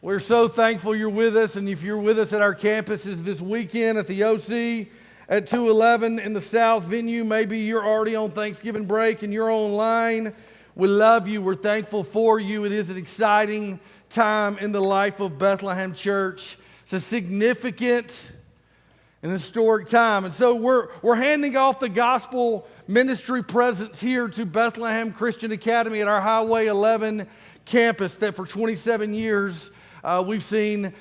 We're so thankful you're with us, and if you're with us at our campuses this weekend at the OC, at 211 in the South venue, maybe you're already on Thanksgiving break and you're online. We love you. We're thankful for you. It is an exciting time in the life of Bethlehem Church. It's a significant and historic time. And so we're handing off the gospel ministry presence here to Bethlehem Christian Academy at our Highway 11 campus that for 27 years we've seen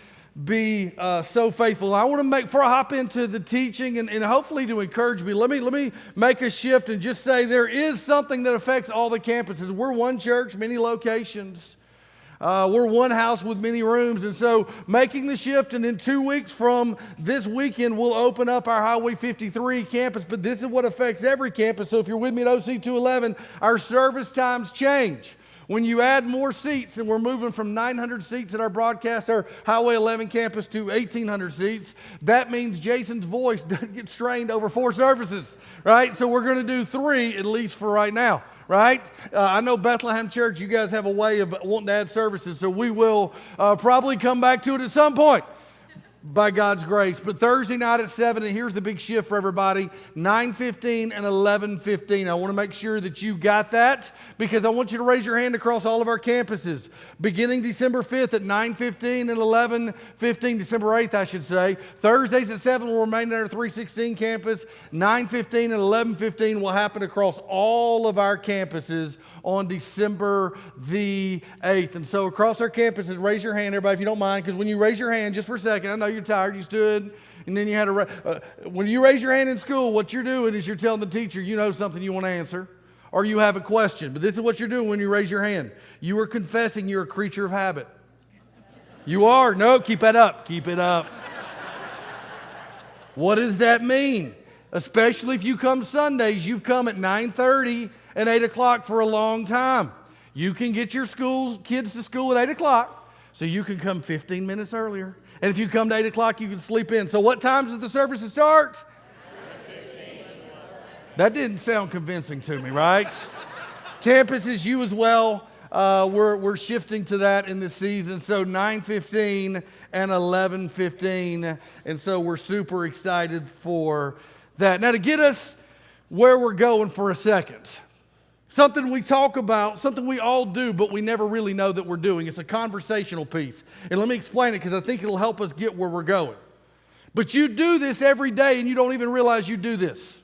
be so faithful. I want to before I hop into the teaching and hopefully to encourage me, let me make a shift and just say there is something that affects all the campuses. We're one church, many locations. We're one house with many rooms, and so making the shift, and in 2 weeks from this weekend, we'll open up our Highway 53 campus, but this is what affects every campus. So if you're with me at OC 211, our service times change. When you add more seats, and we're moving from 900 seats at our Highway 11 campus to 1,800 seats, that means Jason's voice doesn't get strained over 4 services, right? So we're going to do 3, at least for right now, right? I know Bethlehem Church, you guys have a way of wanting to add services, so we will probably come back to it at some point, by God's grace. But Thursday night at 7, and here's the big shift for everybody, 9:15 and 11:15. I want to make sure that you got that, because I want you to raise your hand across all of our campuses. Beginning December 5th at 9:15 and 11:15, December 8th, I should say. Thursdays at 7 will remain at our 316 campus. 9:15 and 11:15 will happen across all of our campuses on December the 8th. And so across our campuses, raise your hand, everybody, if you don't mind, because when you raise your hand, just for a second, I know you're tired, you stood, and then you had when you raise your hand in school, what you're doing is you're telling the teacher you know something you want to answer, or you have a question. But this is what you're doing when you raise your hand. You are confessing you're a creature of habit. You are. No, keep that up. Keep it up. What does that mean? Especially if you come Sundays, you've come at 9:30 and 8 o'clock for a long time. You can get your kids to school at 8 o'clock, so you can come 15 minutes earlier. And if you come to 8 o'clock, you can sleep in. So what time does the service start? 9:15. That didn't sound convincing to me, right? Campuses, you as well. We're shifting to that in this season. So 9:15 and 11:15. And so we're super excited for that. Now to get us where we're going for a second. Something we talk about, something we all do, but we never really know that we're doing. It's a conversational piece. And let me explain it, because I think it'll help us get where we're going. But you do this every day, and you don't even realize you do this.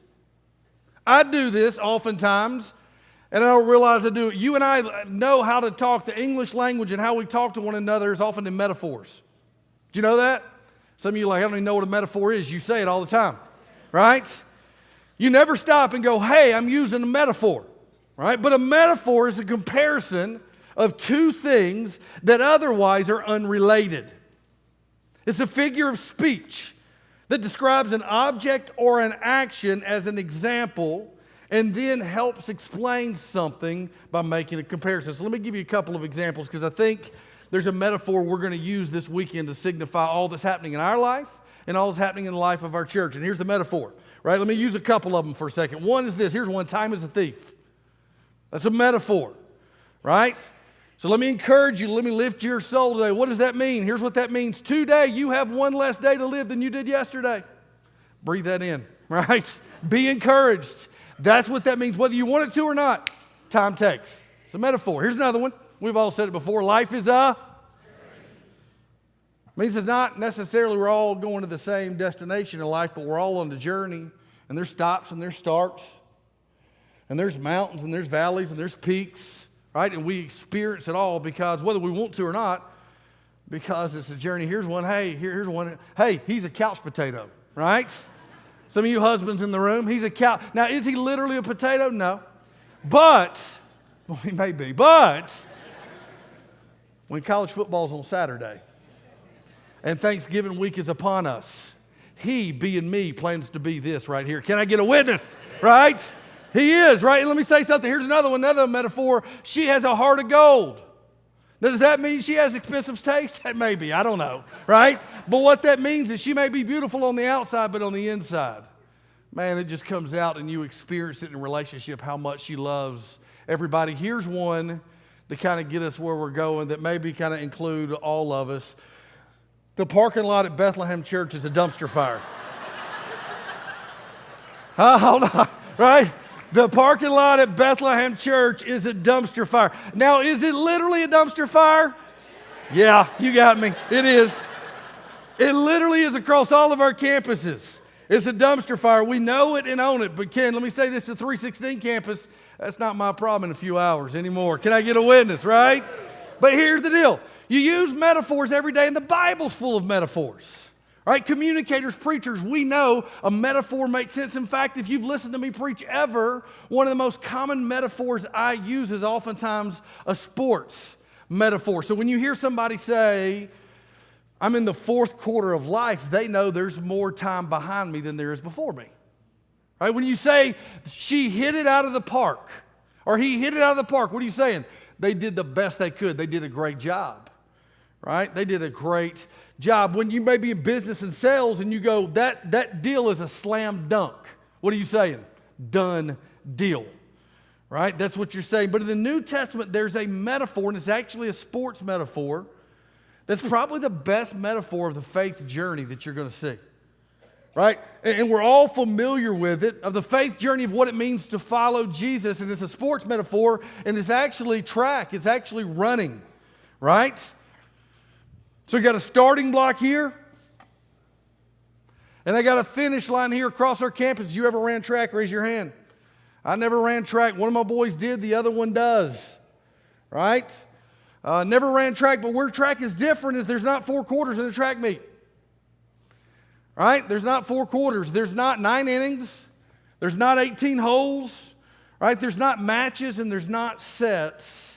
I do this oftentimes, and I don't realize I do it. You and I know how to talk. The English language and how we talk to one another is often in metaphors. Do you know that? Some of you are like, I don't even know what a metaphor is. You say it all the time, right? You never stop and go, hey, I'm using a metaphor. Right? But a metaphor is a comparison of 2 things that otherwise are unrelated. It's a figure of speech that describes an object or an action as an example and then helps explain something by making a comparison. So let me give you a couple of examples, because I think there's a metaphor we're going to use this weekend to signify all that's happening in our life and all that's happening in the life of our church. And here's the metaphor, right? Let me use a couple of them for a second. One is this. Here's one. Time is a thief. That's a metaphor, right? So let me encourage you. Let me lift your soul today. What does that mean? Here's what that means. Today, you have one less day to live than you did yesterday. Breathe that in, right? Be encouraged. That's what that means, whether you want it to or not. Time takes. It's a metaphor. Here's another one. We've all said it before. Life is a means it's not necessarily we're all going to the same destination in life, but we're all on the journey, and there's stops and there's starts. And there's mountains and there's valleys and there's peaks, right? And we experience it all because whether we want to or not, because it's a journey. Here's one. Hey, here's one. Hey, he's a couch potato, right? Some of you husbands in the room, he's a couch. Now, is he literally a potato? No. But, well, he may be. But when college football's on Saturday and Thanksgiving week is upon us, he, being me, plans to be this right here. Can I get a witness, right? He is, right? And let me say something. Here's another one, another metaphor. She has a heart of gold. Now, does that mean she has expensive taste? That may be. I don't know, right? But what that means is she may be beautiful on the outside, but on the inside, man, it just comes out and you experience it in a relationship how much she loves everybody. Here's one to kind of get us where we're going, that maybe kind of include all of us. The parking lot at Bethlehem Church is a dumpster fire. Hold on, right? The parking lot at Bethlehem Church is a dumpster fire. Now, is it literally a dumpster fire? Yeah, you got me. It is. It literally is across all of our campuses. It's a dumpster fire. We know it and own it. But Ken, let me say this, the 316 campus, that's not my problem in a few hours anymore. Can I get a witness, right? But here's the deal. You use metaphors every day, and the Bible's full of metaphors. Right? Communicators, preachers, we know a metaphor makes sense. In fact, if you've listened to me preach ever, one of the most common metaphors I use is oftentimes a sports metaphor. So when you hear somebody say, I'm in the fourth quarter of life, they know there's more time behind me than there is before me. Right? When you say, she hit it out of the park, or he hit it out of the park, what are you saying? They did the best they could. They did a great job. Right? They did a great job. When you may be in business and sales and you go, that deal is a slam dunk. What are you saying? Done deal. Right? That's what you're saying. But in the New Testament, there's a metaphor, and it's actually a sports metaphor. That's probably the best metaphor of the faith journey that you're going to see. Right? And we're all familiar with it, of the faith journey of what it means to follow Jesus. And it's a sports metaphor, and it's actually track. It's actually running. Right? So you got a starting block here, and I got a finish line here across our campus. You ever ran track? Raise your hand. I never ran track. One of my boys did. The other one does. Right? Never ran track, but where track is different is there's not 4 quarters in a track meet. Right? There's not 4 quarters. There's not 9 innings. There's not 18 holes. Right? There's not matches, and there's not sets.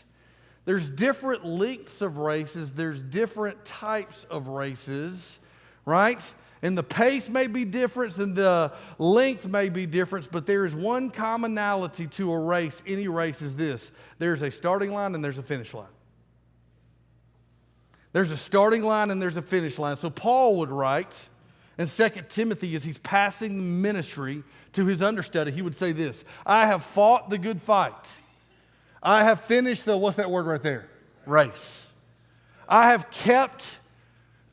There's different lengths of races. There's different types of races, right? And the pace may be different and the length may be different, but there is one commonality to a race. Any race is this. There's a starting line and there's a finish line. There's a starting line and there's a finish line. So Paul would write in 2 Timothy, as he's passing the ministry to his understudy, he would say this, I have fought the good fight. I have finished the, what's that word right there? Race. I have kept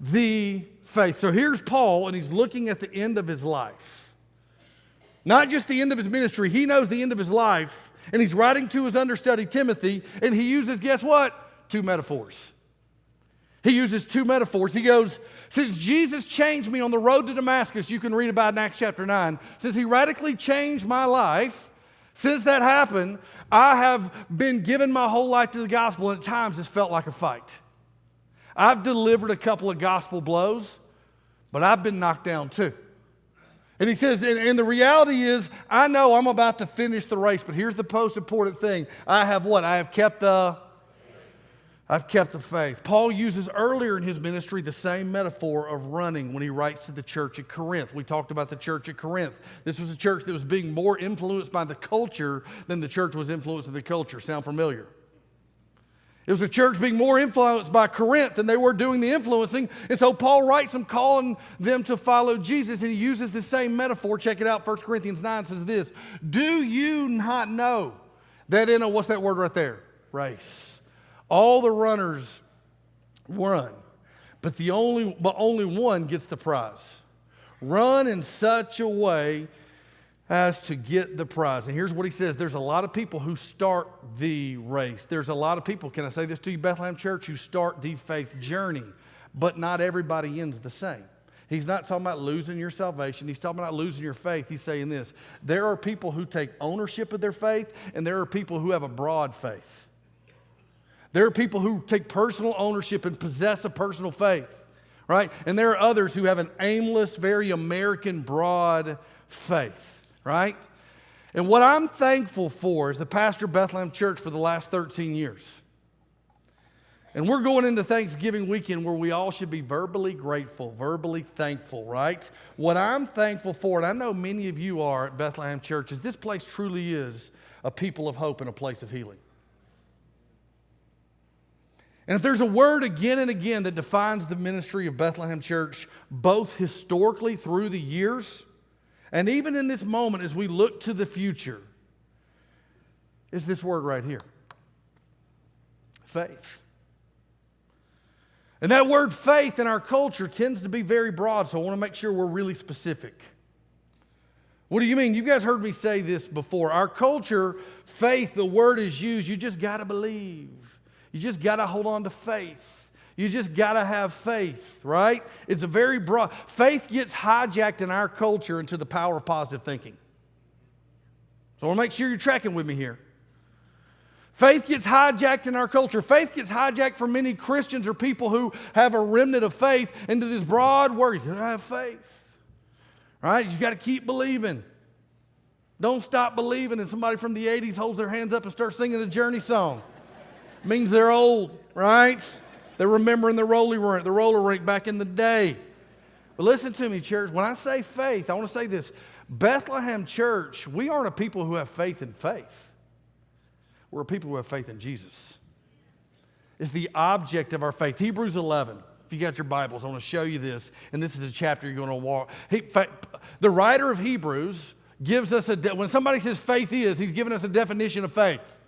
the faith. So here's Paul, and he's looking at the end of his life. Not just the end of his ministry. He knows the end of his life, and he's writing to his understudy, Timothy, and he uses, guess what? 2 metaphors. He uses 2 metaphors. He goes, since Jesus changed me on the road to Damascus, you can read about in Acts chapter 9, since he radically changed my life, since that happened, I have been given my whole life to the gospel, and at times it's felt like a fight. I've delivered a couple of gospel blows, but I've been knocked down too. And he says, and the reality is, I know I'm about to finish the race, but here's the most important thing. I have what? I have kept the faith. Paul uses earlier in his ministry the same metaphor of running when he writes to the church at Corinth. We talked about the church at Corinth. This was a church that was being more influenced by the culture than the church was influenced by the culture. Sound familiar? It was a church being more influenced by Corinth than they were doing the influencing. And so Paul writes them calling them to follow Jesus, and he uses the same metaphor. Check it out. 1 Corinthians 9 says this, do you not know that in a, what's that word right there? Race. All the runners run, but only one gets the prize. Run in such a way as to get the prize. And here's what he says. There's a lot of people who start the race. There's a lot of people, can I say this to you, Bethlehem Church, who start the faith journey, but not everybody ends the same. He's not talking about losing your salvation. He's talking about losing your faith. He's saying this. There are people who take ownership of their faith, and there are people who have a broad faith. There are people who take personal ownership and possess a personal faith, right? And there are others who have an aimless, very American, broad faith, right? And what I'm thankful for is the pastor of Bethlehem Church for the last 13 years. And we're going into Thanksgiving weekend where we all should be verbally grateful, verbally thankful, right? What I'm thankful for, and I know many of you are at Bethlehem Church, is this place truly is a people of hope and a place of healing. And if there's a word again and again that defines the ministry of Bethlehem Church, both historically through the years, and even in this moment as we look to the future, is this word right here. faith. And that word faith in our culture tends to be very broad, so I want to make sure we're really specific. What do you mean? You guys heard me say this before. Our culture, faith, the word is used. You just got to believe. You just got to hold on to faith. You just got to have faith, right? It's a very broad. Faith gets hijacked in our culture into the power of positive thinking. So I want to make sure you're tracking with me here. Faith gets hijacked in our culture. Faith gets hijacked for many Christians or people who have a remnant of faith into this broad word. You got to have faith. Right? You got to keep believing. Don't stop believing. And somebody from the 80s holds their hands up and starts singing the Journey song. It means they're old, right? They're remembering the roller rink back in the day. But listen to me, church. When I say faith, I want to say this. Bethlehem Church, we aren't a people who have faith in faith. We're a people who have faith in Jesus. It's the object of our faith. Hebrews 11. If you got your Bibles, I want to show you this, and this is a chapter you're going to walk. The writer of Hebrews gives us when somebody says faith is, he's giving us a definition of faith.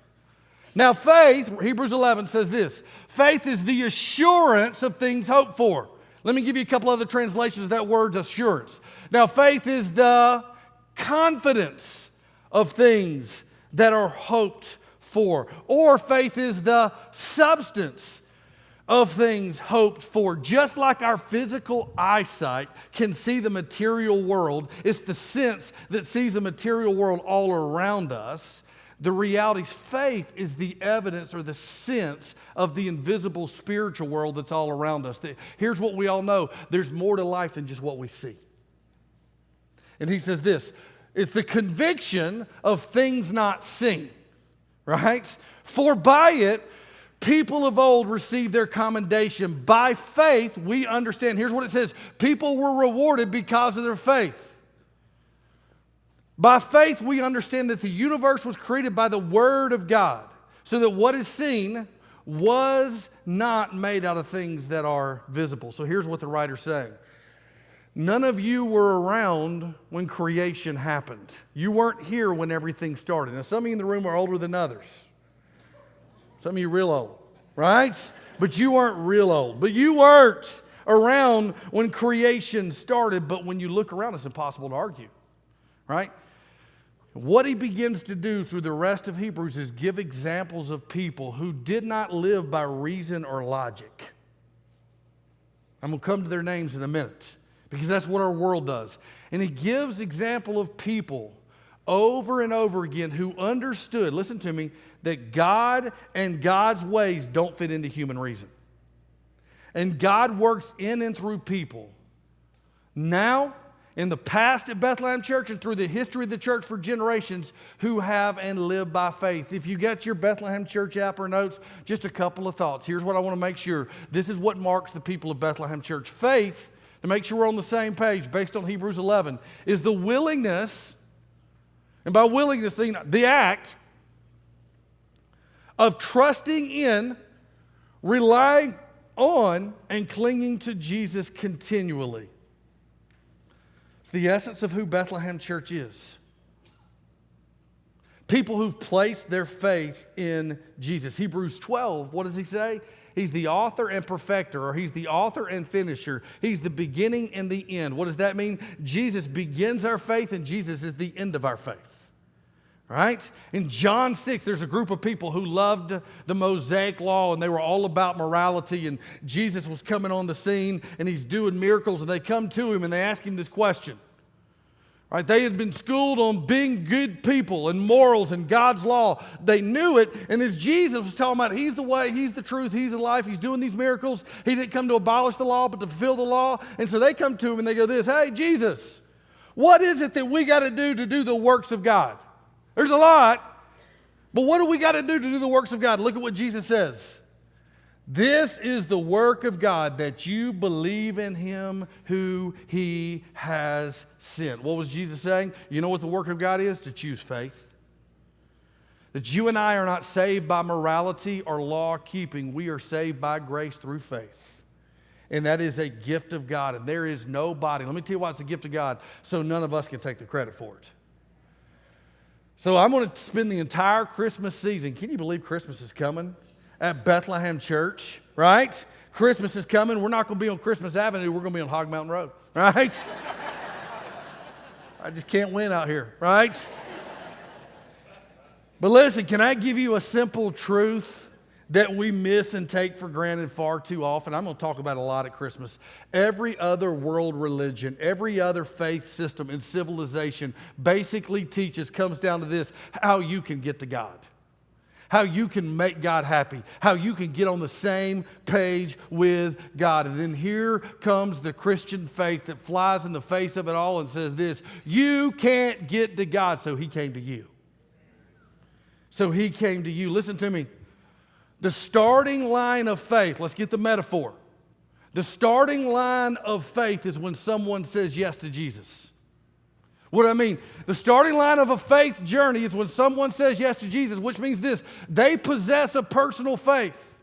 Now faith, Hebrews 11 says this, faith is the assurance of things hoped for. Let me give you a couple other translations of that word, assurance. Now faith is the confidence of things that are hoped for. Or faith is the substance of things hoped for. Just like our physical eyesight can see the material world, it's the sense that sees the material world all around us. The reality, faith is the evidence or the sense of the invisible spiritual world that's all around us. Here's what we all know. There's more to life than just what we see. And he says this, it's the conviction of things not seen, right? For by it, people of old received their commendation. By faith, we understand. Here's what it says. People were rewarded because of their faith. By faith, we understand that the universe was created by the Word of God, so that what is seen was not made out of things that are visible. So here's what the writer's saying. None of you were around when creation happened. You weren't here when everything started. Now, some of you in the room are older than others. Some of you real old, right? But you weren't real old. But you weren't around when creation started. But when you look around, it's impossible to argue, right? What he begins to do through the rest of Hebrews is give examples of people who did not live by reason or logic. I'm going to come to their names in a minute because that's what our world does. And he gives example of people over and over again who understood, listen to me, that God and God's ways don't fit into human reason. And God works in and through people. Now, in the past at Bethlehem Church and through the history of the church for generations who have and live by faith. If you got your Bethlehem Church app or notes, just a couple of thoughts. Here's what I want to make sure. This is what marks the people of Bethlehem Church. Faith, to make sure we're on the same page based on Hebrews 11, is the willingness, and by willingness, the act of trusting in, relying on, and clinging to Jesus continually. The essence of who Bethlehem Church is. People who've placed their faith in Jesus. Hebrews 12, what does he say? He's the author and perfecter, or he's the author and finisher. He's the beginning and the end. What does that mean? Jesus begins our faith and Jesus is the end of our faith. Right? In John 6, there's a group of people who loved the Mosaic law and they were all about morality, and Jesus was coming on the scene and he's doing miracles, and they come to him and they ask him this question. Right? They had been schooled on being good people and morals and God's law. They knew it, and as Jesus was talking about, he's the way, he's the truth, he's the life, he's doing these miracles. He didn't come to abolish the law but to fulfill the law. And so they come to him and they go this, hey Jesus, what is it that we got to do the works of God? There's a lot, but what do we got to do the works of God? Look at what Jesus says. This is the work of God, that you believe in him who he has sent. What was Jesus saying? You know what the work of God is? To choose faith. That you and I are not saved by morality or law keeping. We are saved by grace through faith. And that is a gift of God. And there is nobody, let me tell you why it's a gift of God, so none of us can take the credit for it. So I'm going to spend the entire Christmas season. Can you believe Christmas is coming? at Bethlehem Church, right? Christmas is coming. We're not going to be on Christmas Avenue. We're going to be on Hog Mountain Road, right? I just can't win out here, right? But listen, can I give you a simple truth that we miss and take for granted far too often? I'm going to talk about a lot at Christmas. Every other world religion, every other faith system and civilization basically comes down to this: how you can get to God, how you can make God happy, how you can get on the same page with God. And then here comes the Christian faith that flies in the face of it all and says this: you can't get to God, so he came to you. So he came to you. Listen to me. The starting line of faith, let's get the metaphor. The starting line of faith is when someone says yes to Jesus. What do I mean? The starting line of a faith journey is when someone says yes to Jesus, which means this: they possess a personal faith.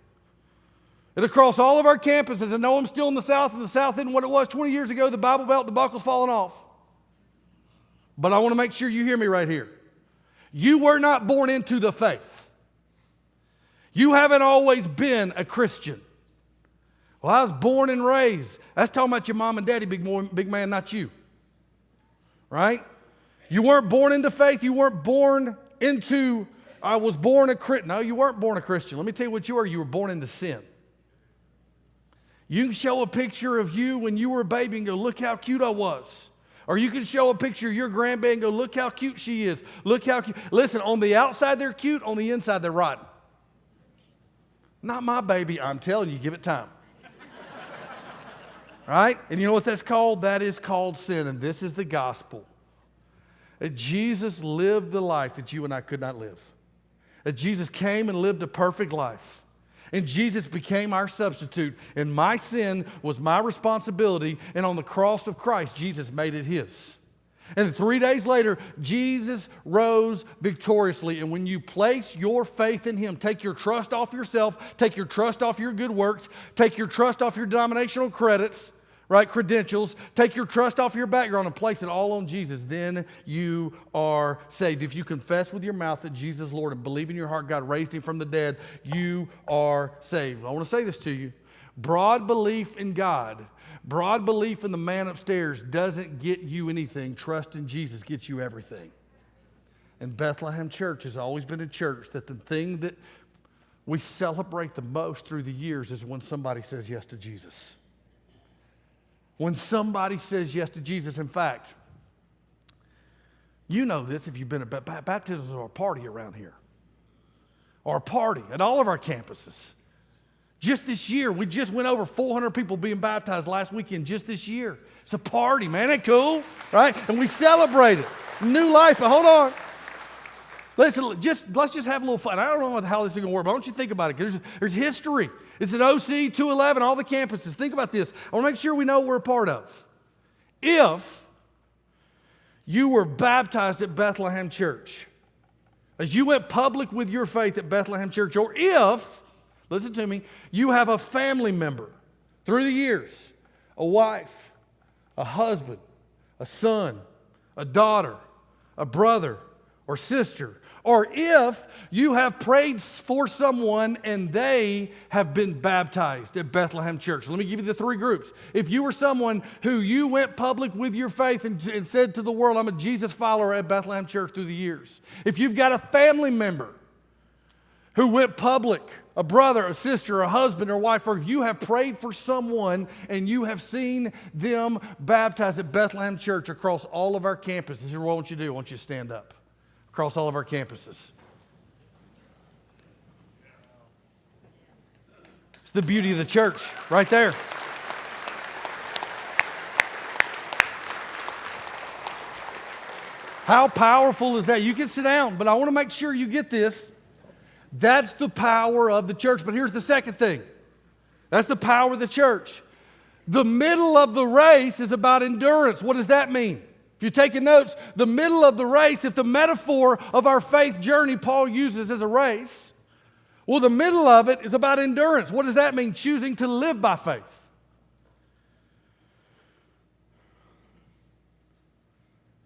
And across all of our campuses, I know I'm still in the South, and the South isn't what it was 20 years ago. The Bible Belt, the buckle's falling off. But I want to make sure you hear me right here. You were not born into the faith. You haven't always been a Christian. Well, I was born and raised. That's talking about your mom and daddy, big man, not you. Right? You weren't born into faith. You weren't born into, I was born a Christian. No, you weren't born a Christian. Let me tell you what you were. You were born into sin. You can show a picture of you when you were a baby and go, look how cute I was. Or you can show a picture of your grandbaby and go, look how cute she is. Look how cute. Listen, on the outside they're cute, on the inside they're rotten. Not my baby, I'm telling you, give it time. Right? And you know what that's called? That is called sin, and this is the gospel. That Jesus lived the life that you and I could not live. That Jesus came and lived a perfect life. And Jesus became our substitute, and my sin was my responsibility, and on the cross of Christ, Jesus made it his. And 3 days later, Jesus rose victoriously. And when you place your faith in him, take your trust off yourself, take your trust off your good works, take your trust off your denominational credits, right, credentials, take your trust off your background and place it all on Jesus, then you are saved. If you confess with your mouth that Jesus is Lord and believe in your heart God raised him from the dead, you are saved. I want to say this to you. Broad belief in God, broad belief in the man upstairs doesn't get you anything. Trust in Jesus gets you everything. And Bethlehem Church has always been a church that the thing that we celebrate the most through the years is when somebody says yes to Jesus. When somebody says yes to Jesus. In fact, you know this if you've been at baptisms or a party around here, or a party at all of our campuses. Just this year, we just went over 400 people being baptized last weekend just this year. It's a party, man. Ain't cool, right? And we celebrate it. New life, but hold on. Listen, let's just have a little fun. I don't know how this is going to work, but I want you to think about it. Because there's history. It's at OC, 211, all the campuses. Think about this. I want to make sure we know what we're a part of. If you were baptized at Bethlehem Church, as you went public with your faith at Bethlehem Church, or if, listen to me, you have a family member through the years, a wife, a husband, a son, a daughter, a brother, or sister, or if you have prayed for someone and they have been baptized at Bethlehem Church. Let me give you the three groups. If you were someone who you went public with your faith and said to the world, I'm a Jesus follower at Bethlehem Church through the years. If you've got a family member who went public, a brother, a sister, a husband, or wife, or if you have prayed for someone and you have seen them baptized at Bethlehem Church across all of our campuses, here's what I want you to do. I want you to stand up. Across all of our campuses. It's the beauty of the church right there. How powerful is that? You can sit down, but I want to make sure you get this. That's the power of the church. But here's the second thing. That's the power of the church. The middle of the race is about endurance. What does that mean? If you're taking notes, the middle of the race, if the metaphor of our faith journey Paul uses as a race, well, the middle of it is about endurance. What does that mean? Choosing to live by faith.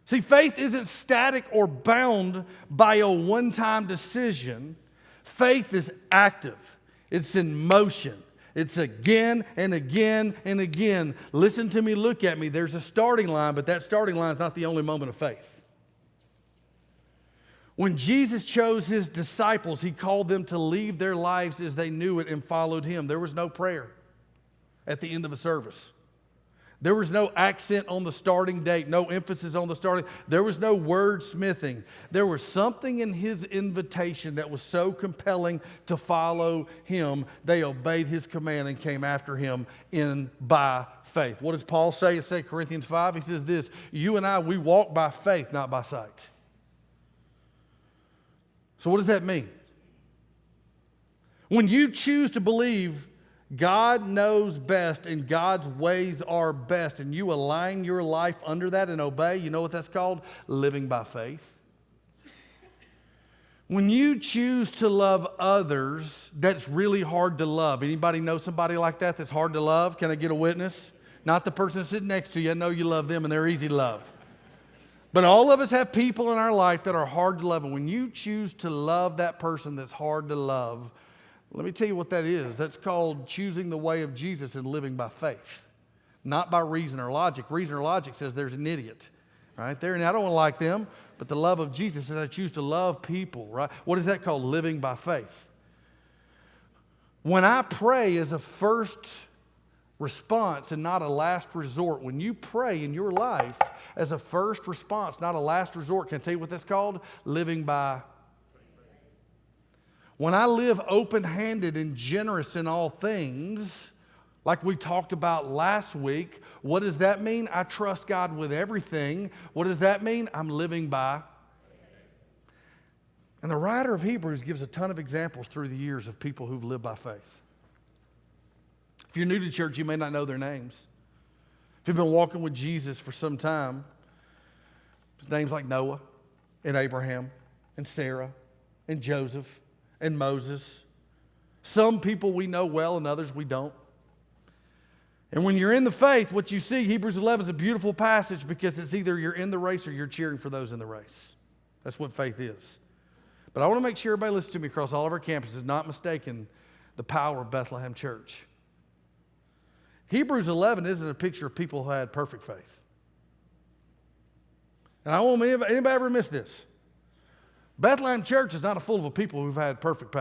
See, faith isn't static or bound by a one-time decision. Faith is active. It's in motion. It's again and again and again. Listen to me, look at me. There's a starting line, but that starting line is not the only moment of faith. When Jesus chose his disciples, he called them to leave their lives as they knew it and followed him. There was no prayer at the end of a service. There was no accent on the starting date, no emphasis on the starting. There was no wordsmithing. There was something in his invitation that was so compelling to follow him. They obeyed his command and came after him by faith. What does Paul say in 2 Corinthians 5? He says this, you and I, we walk by faith, not by sight. So what does that mean? When you choose to believe God knows best and God's ways are best, and you align your life under that and obey, you know what that's called? Living by faith. When you choose to love others, that's really hard to love. Anybody know somebody like that that's hard to love? Can I get a witness? Not the person sitting next to you. I know you love them and they're easy to love. But all of us have people in our life that are hard to love. And when you choose to love that person that's hard to love, let me tell you what that is. That's called choosing the way of Jesus and living by faith, not by reason or logic. Reason or logic says there's an idiot right there, and I don't want to like them, but the love of Jesus says I choose to love people, right? What is that called? Living by faith. When I pray as a first response and not a last resort, when you pray in your life as a first response, not a last resort, can I tell you what that's called? Living by faith. When I live open-handed and generous in all things, like we talked about last week, what does that mean? I trust God with everything. What does that mean? I'm living by. And the writer of Hebrews gives a ton of examples through the years of people who've lived by faith. If you're new to church, you may not know their names. If you've been walking with Jesus for some time, his names like Noah and Abraham and Sarah and Joseph and Moses. Some people we know well and others we don't. And when you're in the faith, what you see, Hebrews 11 is a beautiful passage because it's either you're in the race or you're cheering for those in the race. That's what faith is. But I want to make sure everybody listens to me across all of our campuses, not mistaking the power of Bethlehem Church. Hebrews 11 isn't a picture of people who had perfect faith. And I won't anybody ever miss this. Bethlehem Church is not full of people who've had perfect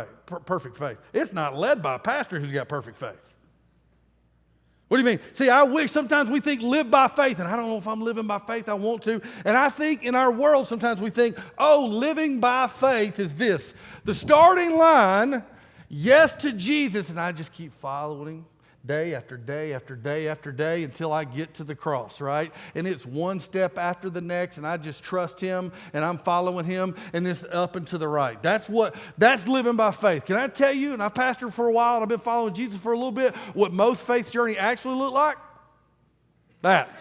faith. It's not led by a pastor who's got perfect faith. What do you mean? See, I wish sometimes we think live by faith, and I don't know if I'm living by faith, I want to. And I think in our world sometimes we think, oh, living by faith is this. The starting line, yes to Jesus, and I just keep following day after day after day after day until I get to the cross, right? And it's one step after the next, and I just trust him, and I'm following him, and it's up and to the right. That's living by faith. Can I tell you, and I've pastored for a while, and I've been following Jesus for a little bit, what most faith's journey actually look like? That.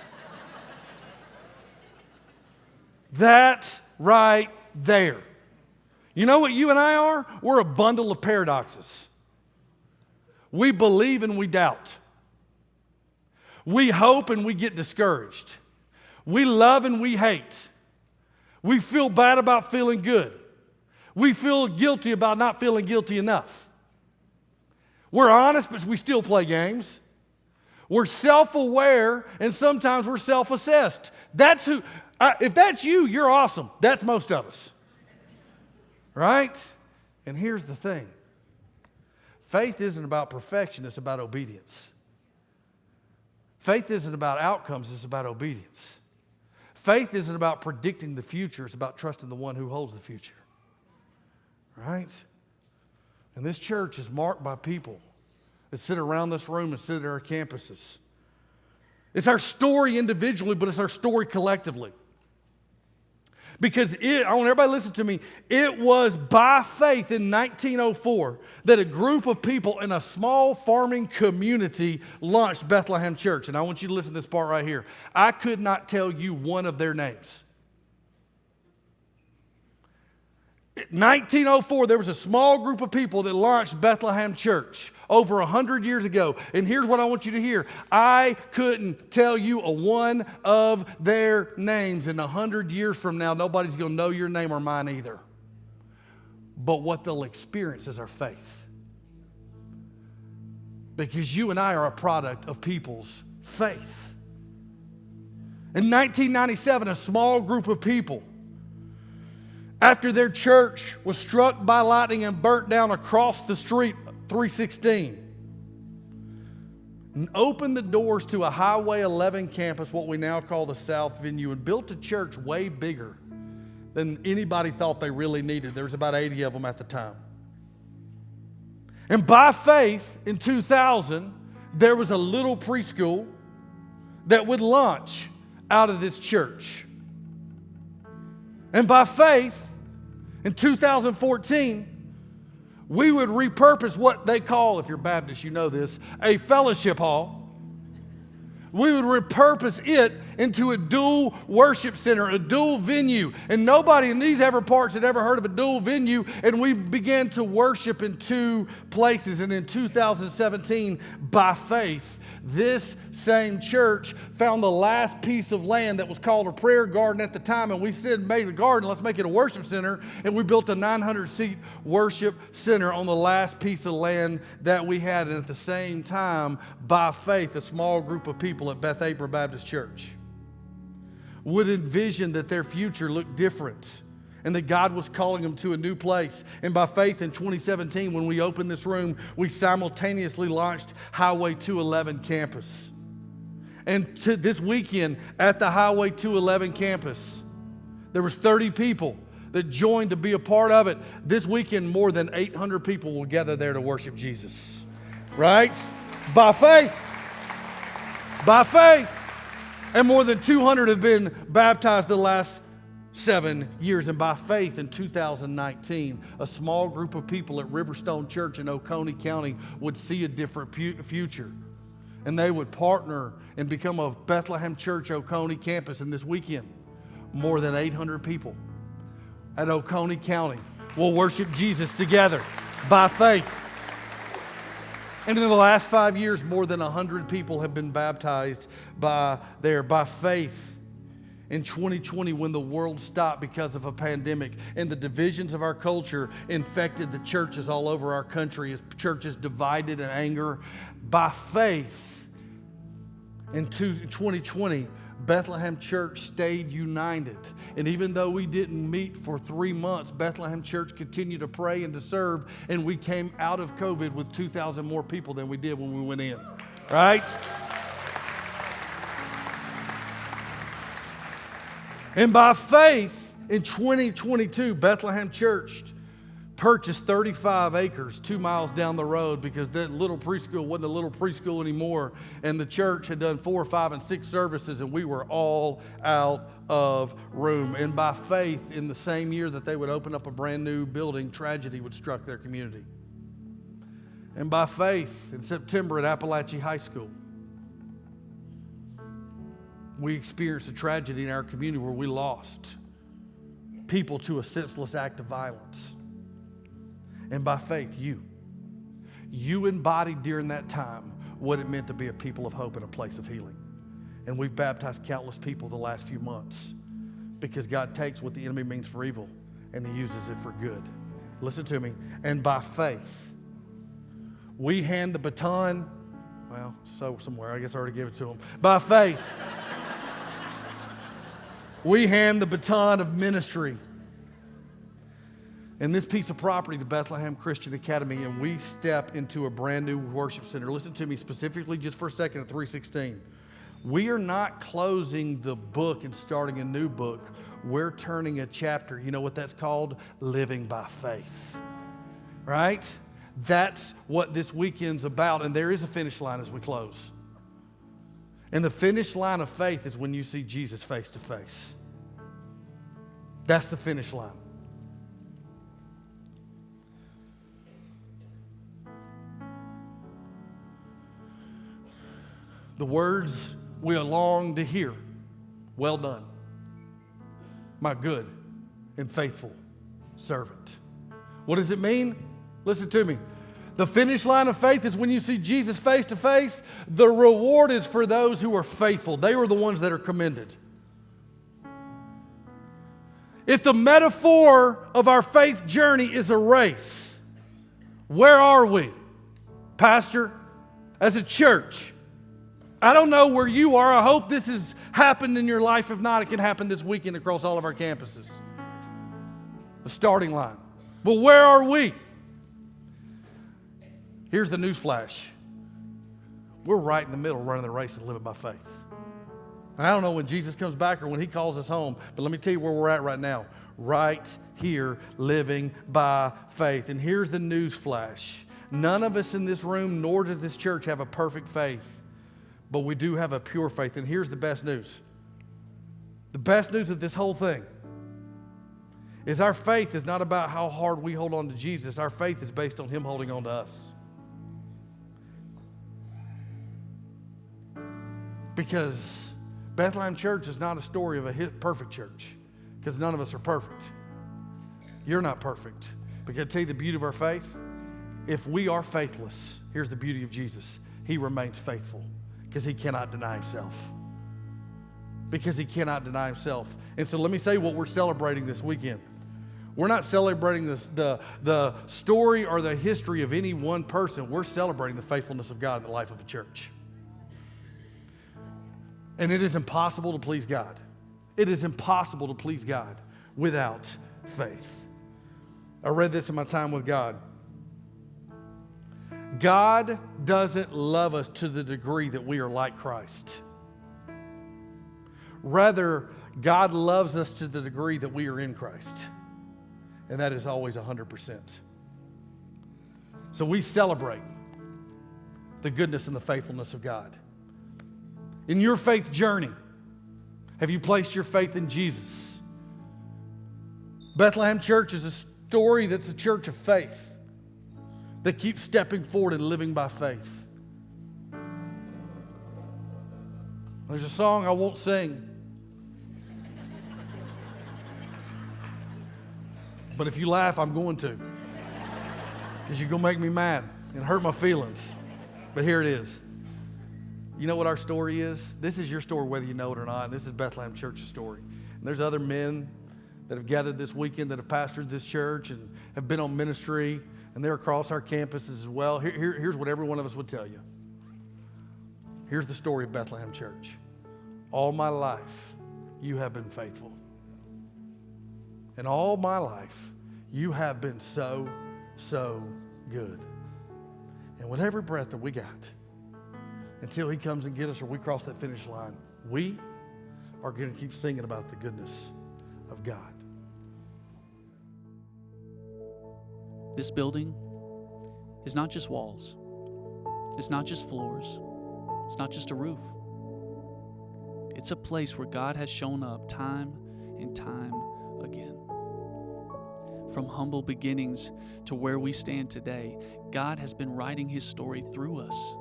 That right there. You know what you and I are? We're a bundle of paradoxes. We believe and we doubt. We hope and we get discouraged. We love and we hate. We feel bad about feeling good. We feel guilty about not feeling guilty enough. We're honest, but we still play games. We're self-aware, and sometimes we're self-assessed. If that's you, you're awesome. That's most of us. Right? And here's the thing. Faith isn't about perfection, it's about obedience. Faith isn't about outcomes, it's about obedience. Faith isn't about predicting the future, it's about trusting the one who holds the future. Right? And this church is marked by people that sit around this room and sit at our campuses. It's our story individually, but it's our story collectively. Because I want everybody to listen to me, it was by faith in 1904 that a group of people in a small farming community launched Bethlehem Church. And I want you to listen to this part right here. I could not tell you one of their names. In 1904, there was a small group of people that launched Bethlehem Church over 100 years ago. And here's what I want you to hear. I couldn't tell you a one of their names. And 100 years from now, nobody's going to know your name or mine either. But what they'll experience is our faith. Because you and I are a product of people's faith. In 1997, a small group of people, after their church was struck by lightning and burnt down across the street, 316, and opened the doors to a Highway 11 campus, what we now call the South Venue, and built a church way bigger than anybody thought they really needed. There was about 80 of them at the time. And by faith, in 2000, there was a little preschool that would launch out of this church. And by faith, in 2014, we would repurpose what they call, if you're Baptist, you know this, a fellowship hall. We would repurpose it into a dual worship center, a dual venue. And nobody in these ever parts had ever heard of a dual venue. And we began to worship in two places. And in 2017, by faith, this same church found the last piece of land that was called a prayer garden at the time. And we said, made a garden, let's make it a worship center. And we built a 900-seat worship center on the last piece of land that we had. And at the same time, by faith, a small group of people at Bethlehem Baptist Church would envision that their future looked different and that God was calling them to a new place. And by faith in 2017, when we opened this room, we simultaneously launched Highway 211 campus. And this weekend at the Highway 211 campus, there was 30 people that joined to be a part of it. This weekend, more than 800 people will gather there to worship Jesus. Right? By faith. By faith. And more than 200 have been baptized the last 7 years. And by faith in 2019, a small group of people at Riverstone Church in Oconee County would see a different future. And they would partner and become a Bethlehem Church Oconee campus. And this weekend, more than 800 people at Oconee County will worship Jesus together by faith. And in the last 5 years, more than 100 people have been baptized by faith. In 2020, when the world stopped because of a pandemic and the divisions of our culture infected the churches all over our country as churches divided in anger, by faith, in 2020, Bethlehem Church stayed united. And even though we didn't meet for 3 months, Bethlehem Church continued to pray and to serve, and we came out of COVID with 2,000 more people than we did when we went in, right? And by faith, in 2022, Bethlehem Church purchased 35 acres 2 miles down the road because that little preschool wasn't a little preschool anymore. And the church had done 4, 5, and 6 services, and we were all out of room. And by faith, in the same year that they would open up a brand new building, tragedy would struck their community. And by faith, in September at Appalachia High School, we experienced a tragedy in our community where we lost people to a senseless act of violence. And by faith, you embodied during that time what it meant to be a people of hope and a place of healing. And we've baptized countless people the last few months because God takes what the enemy means for evil and he uses it for good. Listen to me. And by faith, we hand the baton, somewhere, I guess I already gave it to him. By faith, we hand the baton of ministry and this piece of property to Bethlehem Christian Academy, and we step into a brand new worship center. Listen to me specifically just for a second at 316. We are not closing the book and starting a new book. We're turning a chapter. You know what that's called? Living by faith. Right? That's what this weekend's about, and there is a finish line as we close. And the finish line of faith is when you see Jesus face to face. That's the finish line. The words we long to hear, well done, my good and faithful servant. What does it mean? Listen to me. The finish line of faith is when you see Jesus face to face. The reward is for those who are faithful. They are the ones that are commended. If the metaphor of our faith journey is a race, where are we? Pastor, as a church. I don't know where you are. I hope this has happened in your life. If not, it can happen this weekend across all of our campuses. The starting line. But where are we? Here's the news flash. We're right in the middle running the race and living by faith. And I don't know when Jesus comes back or when he calls us home, but let me tell you where we're at right now. Right here, living by faith. And here's the news flash. None of us in this room, nor does this church, have a perfect faith. But we do have a pure faith. And here's the best news. The best news of this whole thing is our faith is not about how hard we hold on to Jesus. Our faith is based on him holding on to us. Because Bethlehem Church is not a story of a perfect church, because none of us are perfect. You're not perfect. But can I tell you the beauty of our faith? If we are faithless, here's the beauty of Jesus. He remains faithful because he cannot deny himself. Because he cannot deny himself. And so let me say what we're celebrating this weekend. We're not celebrating the story or the history of any one person. We're celebrating the faithfulness of God in the life of a church. And it is impossible to please God. It is impossible to please God without faith. I read this in my time with God. God doesn't love us to the degree that we are like Christ. Rather, God loves us to the degree that we are in Christ. And that is always 100%. So we celebrate the goodness and the faithfulness of God. In your faith journey, have you placed your faith in Jesus? Bethlehem Church is a story that's a church of faith that keeps stepping forward and living by faith. There's a song I won't sing. But if you laugh, I'm going to. Because you're going to make me mad and hurt my feelings. But here it is. You know what our story is? This is your story whether you know it or not. And this is Bethlehem Church's story. And there's other men that have gathered this weekend that have pastored this church and have been on ministry. And they're across our campuses as well. Here's what every one of us would tell you. Here's the story of Bethlehem Church. All my life, you have been faithful. And all my life, you have been so, so good. And with every breath that we got, until he comes and get us or we cross that finish line, we are going to keep singing about the goodness of God. This building is not just walls. It's not just floors. It's not just a roof. It's a place where God has shown up time and time again. From humble beginnings to where we stand today, God has been writing his story through us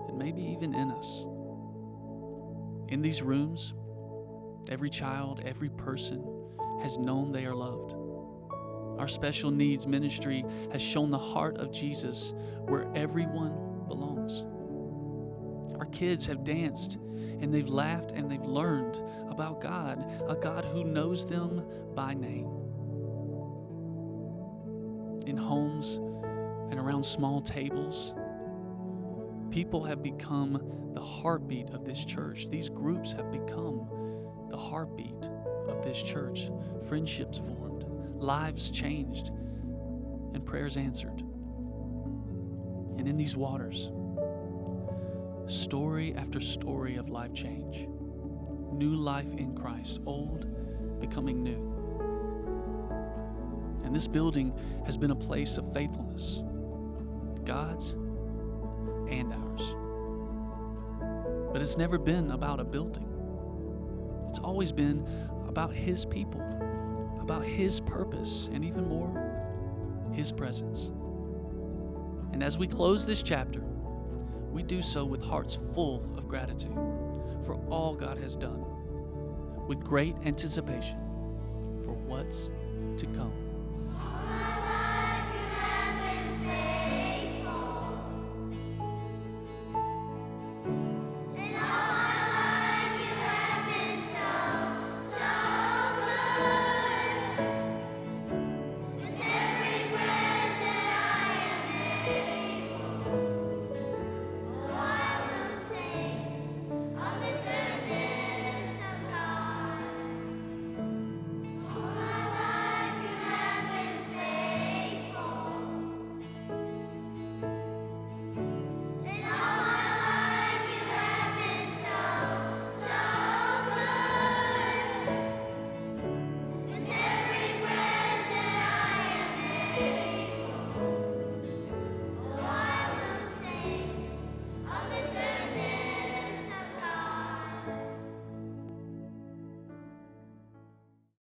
and maybe even in us. In these rooms, every child, every person has known they are loved. Our special needs ministry has shown the heart of Jesus where everyone belongs. Our kids have danced and they've laughed and they've learned about God, a God who knows them by name. In homes and around small tables, people have become the heartbeat of this church. These groups have become the heartbeat of this church. Friendships formed, lives changed, and prayers answered. And in these waters, story after story of life change. New life in Christ, old becoming new. And this building has been a place of faithfulness, God's and ours. But it's never been about a building. It's always been about his people, about his purpose, and even more, his presence. And as we close this chapter, we do so with hearts full of gratitude for all God has done, with great anticipation for what's to come.